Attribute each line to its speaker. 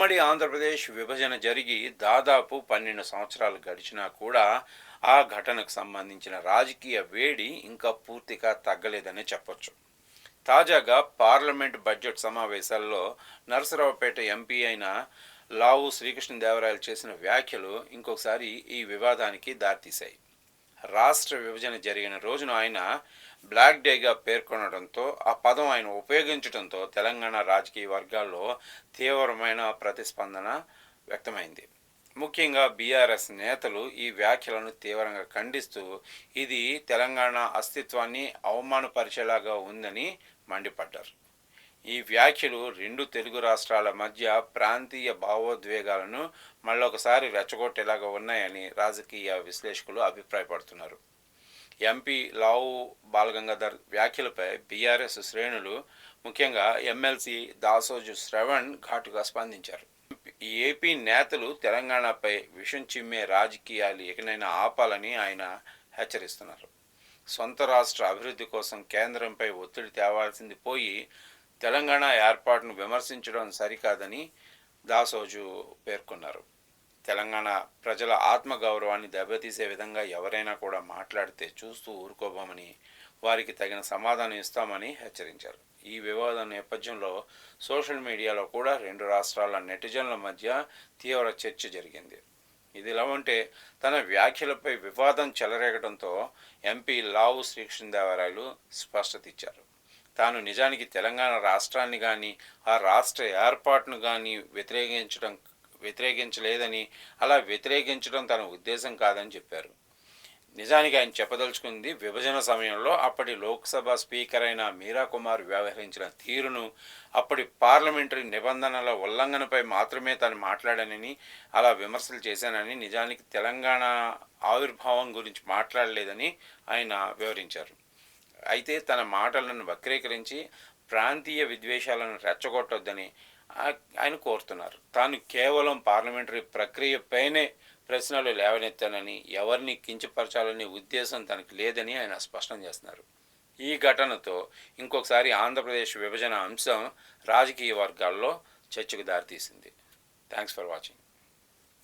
Speaker 1: ఉమ్మడి ఆంధ్రప్రదేశ్ విభజన జరిగి దాదాపు 12 సంవత్సరాలు గడిచినా కూడా ఆ ఘటనకు సంబంధించిన రాజకీయ వేడి ఇంకా పూర్తిగా తగ్గలేదనే చెప్పొచ్చు. తాజాగా పార్లమెంట్ బడ్జెట్ సమావేశాల్లో నరసరావుపేట ఎంపీ అయిన లావు శ్రీకృష్ణదేవరాయలు చేసిన వ్యాఖ్యలు ఇంకొకసారి ఈ వివాదానికి దారితీశాయి. రాష్ట్ర విభజన జరిగిన రోజున ఆయన బ్లాక్ డేగా పేర్కొనడంతో ఆ పదం ఆయన ఉపయోగించడంతో తెలంగాణ రాజకీయ వర్గాల్లో తీవ్రమైన ప్రతిస్పందన వ్యక్తమైంది. ముఖ్యంగా బీఆర్ఎస్ నేతలు ఈ వ్యాఖ్యలను తీవ్రంగా ఖండిస్తూ ఇది తెలంగాణ అస్తిత్వాన్ని అవమానపరిచేలాగా ఉందని మండిపడ్డారు. ఈ వ్యాఖ్యలు రెండు తెలుగు రాష్ట్రాల మధ్య ప్రాంతీయ భావోద్వేగాలను మళ్ళొకసారి రెచ్చగొట్టేలాగా ఉన్నాయని రాజకీయ విశ్లేషకులు అభిప్రాయపడుతున్నారు. ఎంపీ లావు బాలగంగాధర్ వ్యాఖ్యలపై బీఆర్ఎస్ శ్రేణులు, ముఖ్యంగా ఎమ్మెల్సీ దాసోజు శ్రవణ్ ఘాటుగా స్పందించారు. ఏపీ నేతలు తెలంగాణపై విషం చిమ్మే రాజకీయాలు ఎకనైనా ఆపాలని ఆయన హెచ్చరిస్తున్నారు. సొంత రాష్ట్ర అభివృద్ధి కోసం కేంద్రంపై ఒత్తిడి తేవాల్సింది పోయి తెలంగాణ ఏర్పాటును విమర్శించడం సరికాదని దాసోజు పేర్కొన్నారు. తెలంగాణ ప్రజల ఆత్మగౌరవాన్ని దెబ్బతీసే విధంగా ఎవరైనా కూడా మాట్లాడితే చూస్తూ ఊరుకోబోమని, వారికి తగిన సమాధానం ఇస్తామని హెచ్చరించారు. ఈ వివాదం నేపథ్యంలో సోషల్ మీడియాలో కూడా రెండు రాష్ట్రాల నెటిజన్ల మధ్య తీవ్ర చర్చ జరిగింది. ఇదిలా ఉంటే తన వ్యాఖ్యలపై వివాదం చెలరేగడంతో ఎంపీ లావు శ్రీకృష్ణదేవరాయలు స్పష్టత ఇచ్చారు. తాను నిజానికి తెలంగాణ రాష్ట్రాన్ని కానీ ఆ రాష్ట్ర ఏర్పాటును కానీ వ్యతిరేకించలేదని, అలా వ్యతిరేకించడం తన ఉద్దేశం కాదని చెప్పారు. నిజానికి ఆయన చెప్పదలుచుకుంది విభజన సమయంలో అప్పటి లోక్సభ స్పీకర్ అయిన మీరా కుమార్ వ్యవహరించిన తీరును, అప్పటి పార్లమెంటరీ నిబంధనల ఉల్లంఘనపై మాత్రమే తాను మాట్లాడానని, అలా విమర్శలు చేశానని, నిజానికి తెలంగాణ ఆవిర్భావం గురించి మాట్లాడలేదని ఆయన వివరించారు. అయితే తన మాటలను వక్రీకరించి ప్రాంతీయ విద్వేషాలను రెచ్చగొట్టొద్దని ఆయన కోరుతున్నారు. తాను కేవలం పార్లమెంటరీ ప్రక్రియపైనే ప్రశ్నలు లేవనెత్తానని, ఎవరిని కించపరచాలనే ఉద్దేశం తనకు లేదని ఆయన స్పష్టం చేస్తున్నారు. ఈ ఘటనతో ఇంకొకసారి ఆంధ్రప్రదేశ్ విభజన అంశం రాజకీయ వర్గాల్లో చర్చకు దారితీసింది. Thanks for watching.